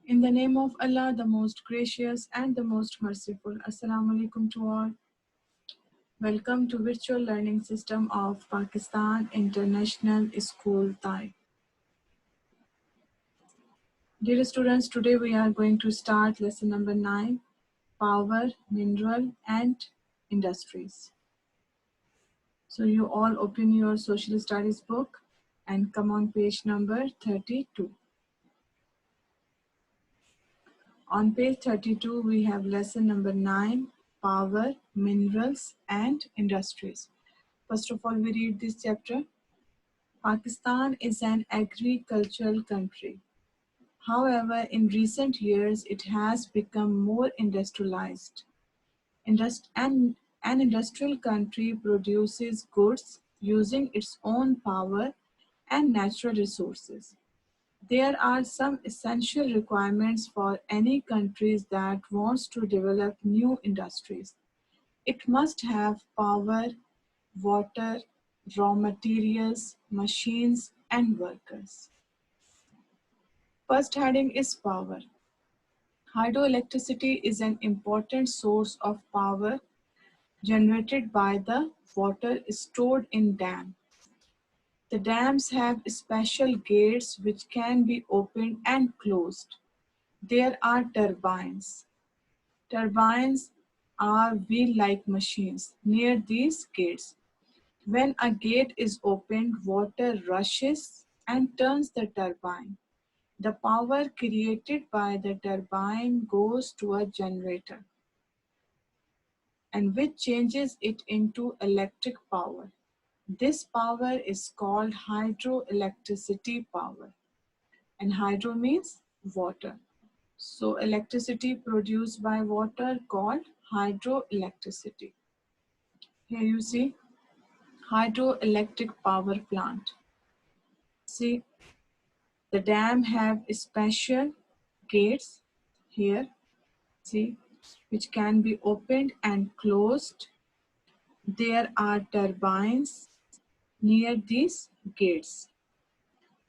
In the name of Allah, the most gracious and the most merciful. Assalamu alaikum to all. Welcome to Virtual Learning System of Pakistan International School Thai. Dear students, today we are going to start lesson number 9, Power, Mineral and Industries. So you all open your social studies book and come on page number 32. On page 32, we have lesson number 9, Power, Minerals and Industries. First of all, we read this chapter. Pakistan is an agricultural country. However, in recent years, it has become more industrialized. An industrial country produces goods using its own power and natural resources. There are some essential requirements for any country that wants to develop new industries. It must have power, water, raw materials, machines, and workers. First heading is power. Hydroelectricity is an important source of power generated by the water stored in dams. The dams have special gates which can be opened and closed. There are turbines. Turbines are wheel-like machines near these gates. When a gate is opened, water rushes and turns the turbine. The power created by the turbine goes to a generator, and which changes it into electric power. This power is called hydroelectricity power, and hydro means water. So electricity produced by water called hydroelectricity. Here you see hydroelectric power plant. See, the dam have special gates here, see, which can be opened and closed. There are turbines near these gates.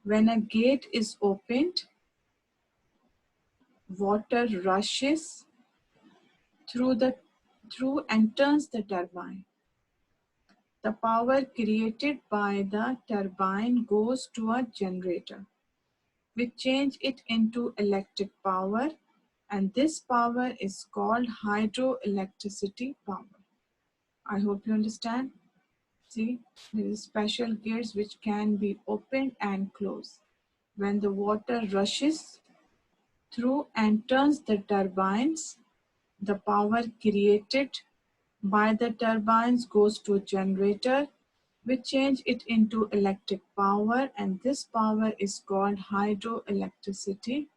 When a gate is opened, water rushes through and turns the turbine. The power created by the turbine goes to a generator, which change it into electric power, and this power is called hydroelectricity power. I hope you understand. See, there is special gates which can be opened and closed. When the water rushes through and turns the turbines, the power created by the turbines goes to a generator, which change it into electric power, and this power is called hydroelectricity.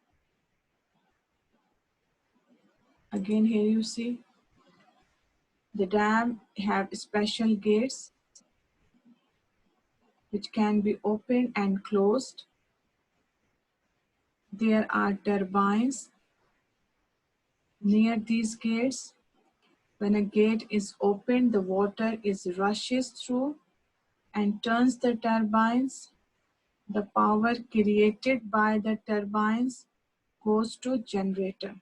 Again, here you see the dam have special gates which can be opened and closed. There are turbines near these gates. When a gate is opened, the water rushes through and turns the turbines. The power created by the turbines goes to generator,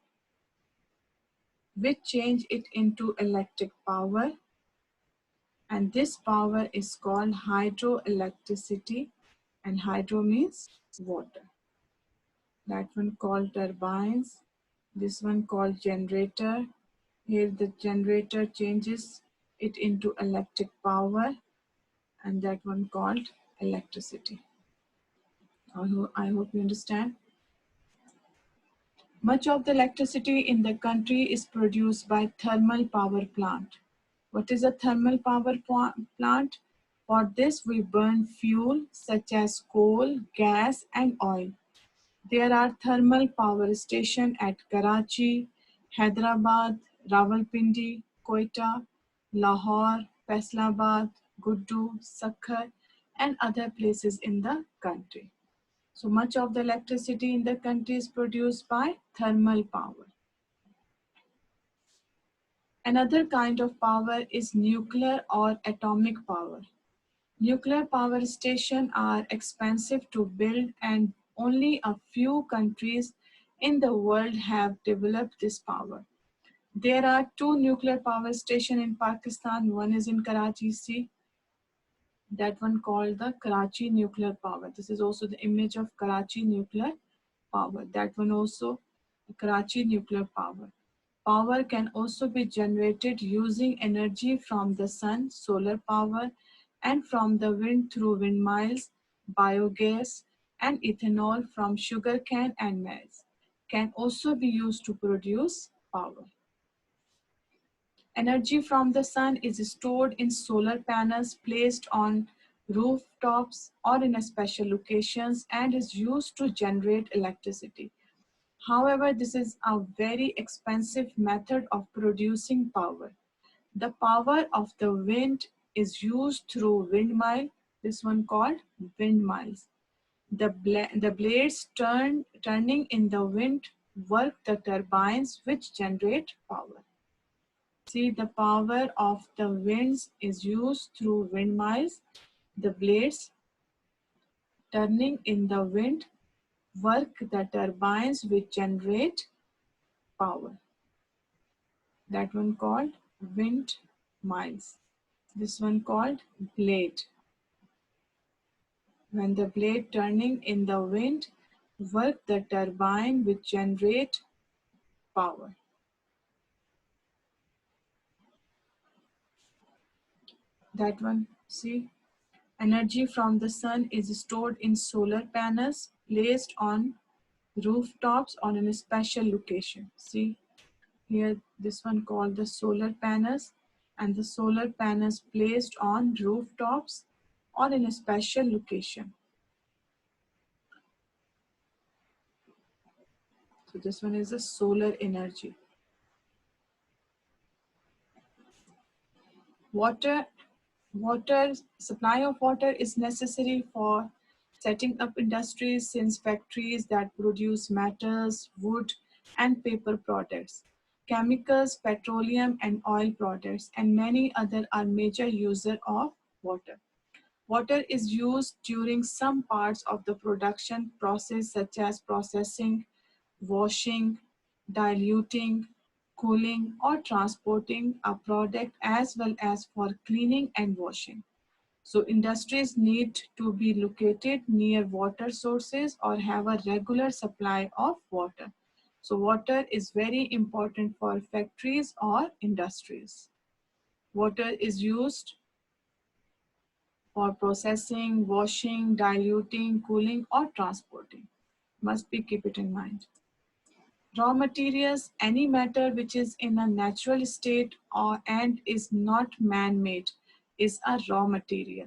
which change it into electric power, and this power is called hydroelectricity, and hydro means water. That one called turbines, this one called generator. Here the generator changes it into electric power, and that one called electricity. I hope you understand. Much of the electricity in the country is produced by thermal power plant. What is a thermal power plant? For this, we burn fuel such as coal, gas, and oil. There are thermal power stations at Karachi, Hyderabad, Rawalpindi, Quetta, Lahore, Faisalabad, Guddu, Sakkar, and other places in the country. So much of the electricity in the country is produced by thermal power. Another kind of power is nuclear or atomic power. Nuclear power stations are expensive to build, and only a few countries in the world have developed this power. There are two nuclear power stations in Pakistan. One is in Karachi, see that one called the Karachi nuclear power. This is also the image of Karachi nuclear power. That one also Karachi nuclear power. Power can also be generated using energy from the sun, solar power, and from the wind through windmills, biogas, and ethanol from sugarcane and maize. Can also be used to produce power. Energy from the sun is stored in solar panels placed on rooftops or in special locations and is used to generate electricity. However, this is a very expensive method of producing power. The power of the wind is used through windmill, this one called windmills. The blades turning in the wind work the turbines which generate power. See, the power of the winds is used through windmills. The blades turning in the wind work the turbines which generate power. That one called wind miles. This one called blade. When the blade turning in the wind work the turbine which generate power. That one, see, energy from the sun is stored in solar panels placed on rooftops or in a special location. See here, this one called the solar panels, and the solar panels placed on rooftops or in a special location. So this one is the solar energy. Water, water supply of water is necessary for setting up industries since factories that produce metals, wood, and paper products, chemicals, petroleum, and oil products, and many other are major users of water. Water is used during some parts of the production process such as processing, washing, diluting, cooling, or transporting a product as well as for cleaning and washing. So industries need to be located near water sources or have a regular supply of water. So water is very important for factories or industries. Water is used for processing, washing, diluting, cooling, or transporting. Must be keep it in mind. Raw materials, any matter which is in a natural state or and is not man-made, is a raw material.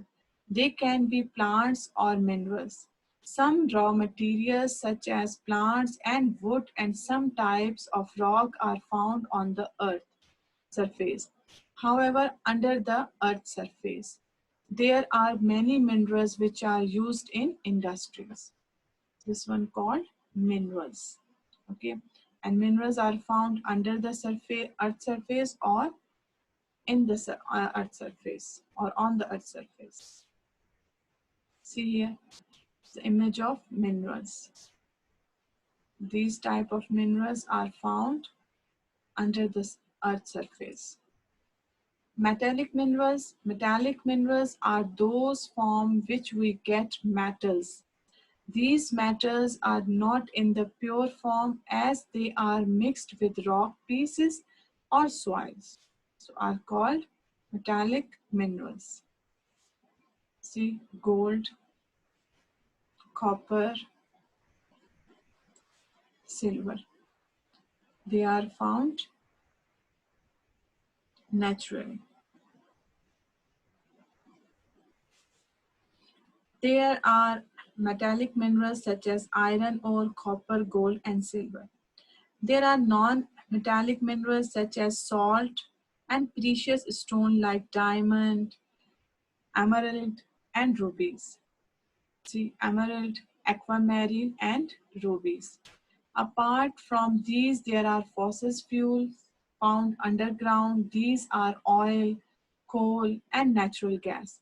They can be plants or minerals. Some raw materials such as plants and wood and some types of rock are found on the earth surface. However, under the earth's surface, there are many minerals which are used in industries. This one called minerals. Okay, and minerals are found under the surface, earth surface, or in the earth surface, or on the earth surface. See here, the image of minerals. These type of minerals are found under the earth surface. Metallic minerals are those from which we get metals. These metals are not in the pure form as they are mixed with rock pieces or soils. So are called metallic minerals. See, gold, copper, silver. They are found naturally. There are metallic minerals such as iron ore, copper, gold, and silver. There are non-metallic minerals such as salt and precious stone like diamond, emerald, and rubies. See, emerald, aquamarine, and rubies. Apart from these, there are fossil fuels found underground. These are oil, coal, and natural gas.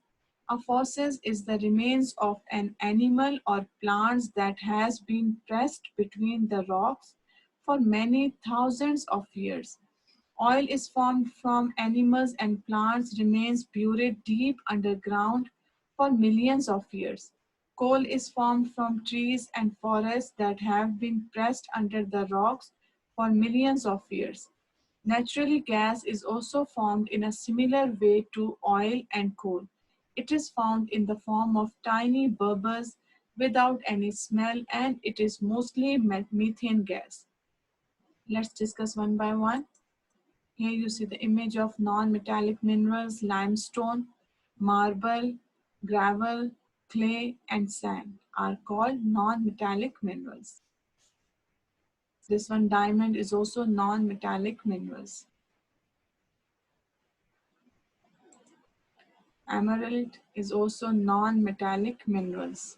A fossil is the remains of an animal or plants that has been pressed between the rocks for many thousands of years. Oil is formed from animals and plants, remains buried deep underground for millions of years. Coal is formed from trees and forests that have been pressed under the rocks for millions of years. Naturally, gas is also formed in a similar way to oil and coal. It is found in the form of tiny bubbles without any smell, and it is mostly methane gas. Let's discuss one by one. Here you see the image of non-metallic minerals, limestone, marble, gravel, clay, and sand are called non-metallic minerals. This one, diamond, is also non-metallic minerals. Emerald is also non-metallic minerals.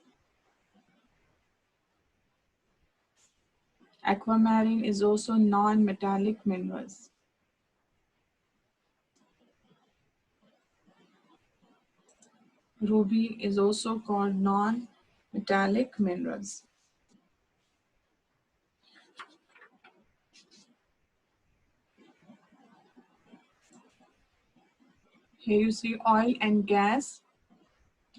Aquamarine is also non-metallic minerals. Ruby is also called non-metallic minerals. Here you see oil and gas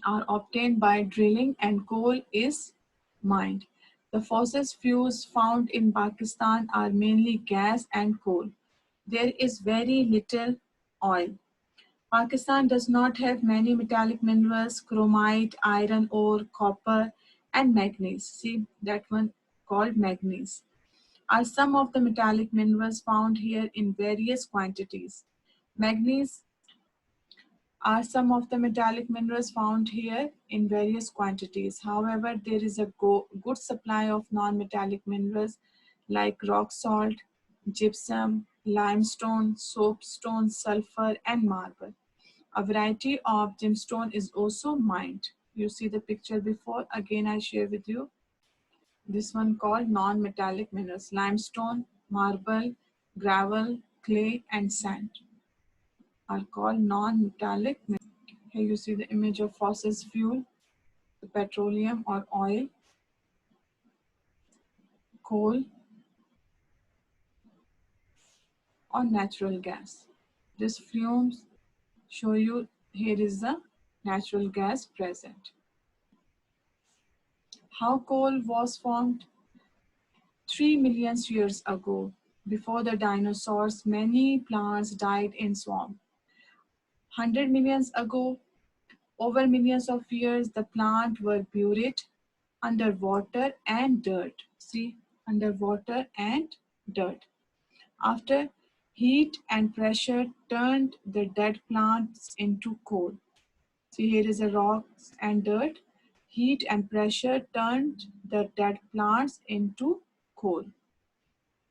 are obtained by drilling and coal is mined. The fossil fuels found in Pakistan are mainly gas and coal. There is very little oil. Pakistan does not have many metallic minerals, chromite, iron ore, copper, and manganese. See that one called manganese are some of the metallic minerals found here in various quantities. Manganese are some of the metallic minerals found here in various quantities. However, there is a good supply of non-metallic minerals like rock salt, gypsum, limestone, soapstone, sulfur, and marble. A variety of gemstone is also mined. You see the picture before, again I share with you. This one called non-metallic minerals, limestone, marble, gravel, clay, and sand are called non-metallic minerals. Here you see the image of fossil fuel, the petroleum or oil, coal, or natural gas. These fumes show you here is the natural gas present. How coal was formed? 3 million years ago, before the dinosaurs, many plants died in swamp. 100 million ago, over millions of years, the plant were buried underwater and dirt. See, underwater and dirt. After heat and pressure turned the dead plants into coal. See, here is a rocks and dirt. Heat and pressure turned the dead plants into coal.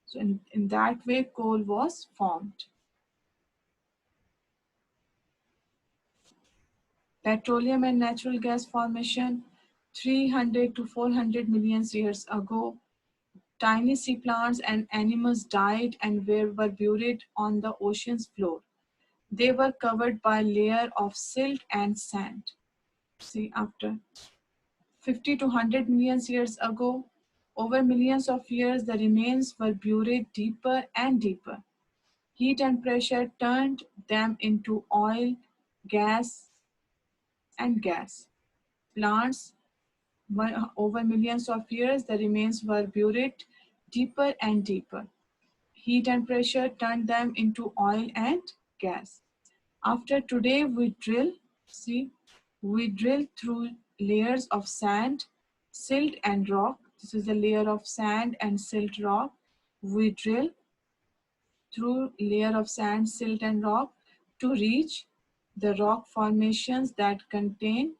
So in that way, coal was formed. Petroleum and natural gas formation 300 to 400 million years ago. Tiny sea plants and animals died and were buried on the ocean's floor. They were covered by a layer of silt and sand. See, after 50 to 100 million years ago, over millions of years, the remains were buried deeper and deeper. Heat and pressure turned them into oil, gas, and gas. Plants, over millions of years, the remains were buried deeper and deeper. Heat and pressure turned them into oil and gas. After today, we drill through layers of sand, silt, and rock. This is a layer of sand and silt rock. We drill through layer of sand, silt, and rock to reach the rock formations that contain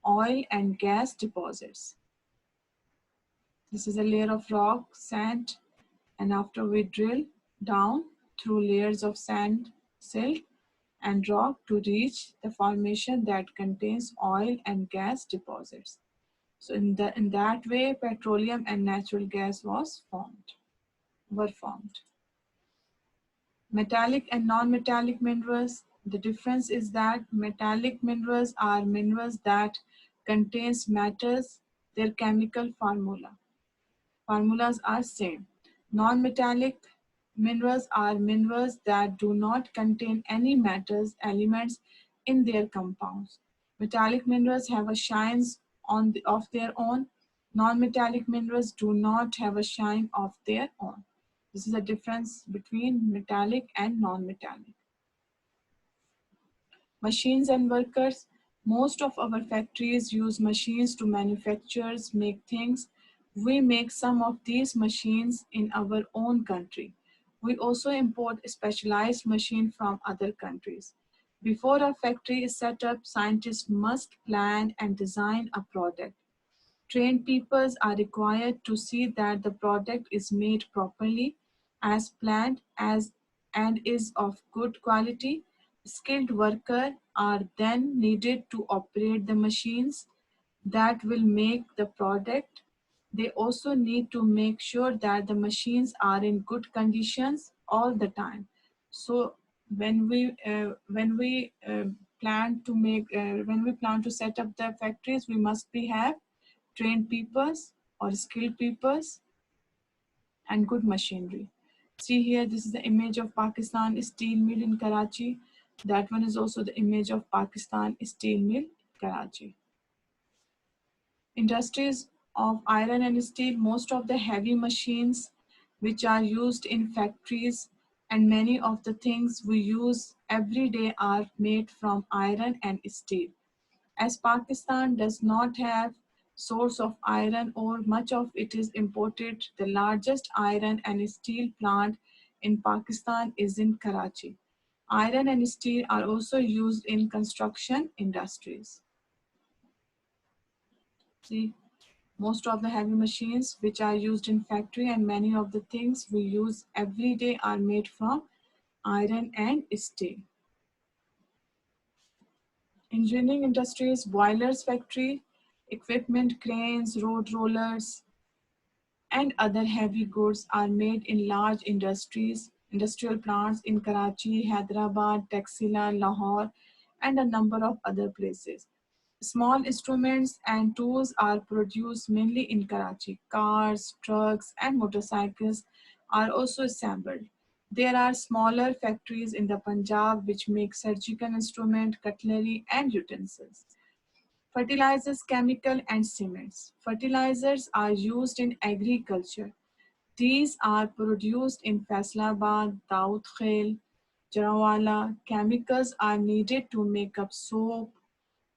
oil and gas deposits. This is a layer of rock, sand, and after we drill down through layers of sand, silt, and rock to reach the formation that contains oil and gas deposits. So in that way, petroleum and natural gas were formed. Metallic and non-metallic minerals. The difference is that metallic minerals are minerals that contains metals. Their chemical formulas are same. Non-metallic minerals are minerals that do not contain any metals elements in their compounds. Metallic minerals have a shines of their own. Non-metallic minerals do not have a shine of their own. This is the difference between metallic and non-metallic. Machines and workers. Most of our factories use machines to manufacture, make things. We make some of these machines in our own country. We also import specialized machines from other countries. Before a factory is set up, scientists must plan and design a product. Trained peoples are required to see that the product is made properly, as planned, and is of good quality. Skilled workers are then needed to operate the machines that will make the product. They also need to make sure that the machines are in good conditions all the time. So when we plan to when we plan to set up the factories, we must be have trained peoples or skilled peoples and good machinery. See here, this is the image of Pakistan steel mill in Karachi. That one is also the image of Pakistan steel mill, Karachi. Industries of iron and steel. Most of the heavy machines which are used in factories and many of the things we use every day are made from iron and steel. As Pakistan does not have source of iron ore, much of it is imported. The largest iron and steel plant in Pakistan is in Karachi. Iron and steel are also used in construction industries. See, most of the heavy machines which are used in factory and many of the things we use every day are made from iron and steel. Engineering industries, boilers factory, equipment, cranes, road rollers, and other heavy goods are made in large industrial plants in Karachi, Hyderabad, Taxila, Lahore, and a number of other places. Small instruments and tools are produced mainly in Karachi. Cars, trucks, and motorcycles are also assembled. There are smaller factories in the Punjab which make surgical instrument, cutlery, and utensils. Fertilizers, chemical, and cements. Fertilizers are used in agriculture. These are produced in Faisalabad, Daud Khel, Jarawala. Chemicals are needed to make up soap,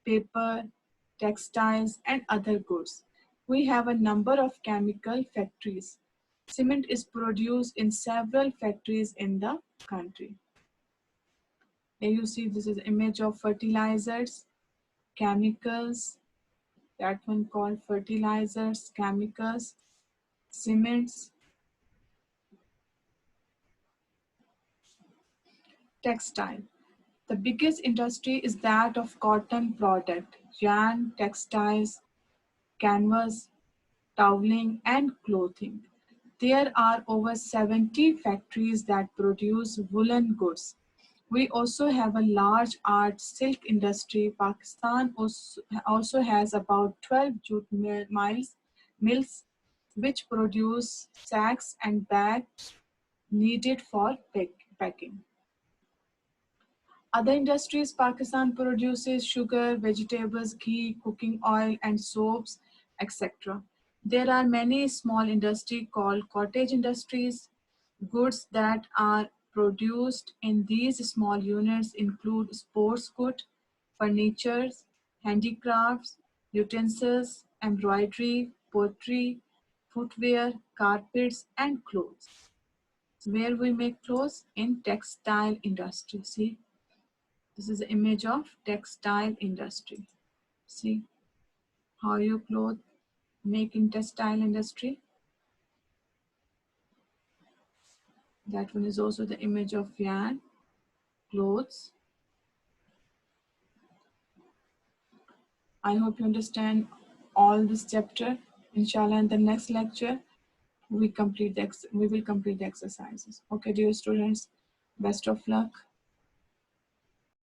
paper, textiles, and other goods. We have a number of chemical factories. Cement is produced in several factories in the country. Here you see this is an image of fertilizers, chemicals, that one called fertilizers, chemicals, cements, textile. The biggest industry is that of cotton product, yarn, textiles, canvas, toweling, and clothing. There are over 70 factories that produce woolen goods. We also have a large art silk industry. Pakistan also has about 12 jute mills which produce sacks and bags needed for packing. Other industries, Pakistan produces sugar, vegetables, ghee, cooking oil, and soaps, etc. There are many small industries called cottage industries. Goods that are produced in these small units include sports goods, furniture, handicrafts, utensils, embroidery, pottery, footwear, carpets, and clothes. Where we make clothes in textile industry. See, this is the image of textile industry. See how you clothes make in textile industry. That one is also the image of yarn, clothes. I hope you understand all this chapter. Inshallah, in the next lecture, we will complete the exercises. Okay, dear students, best of luck.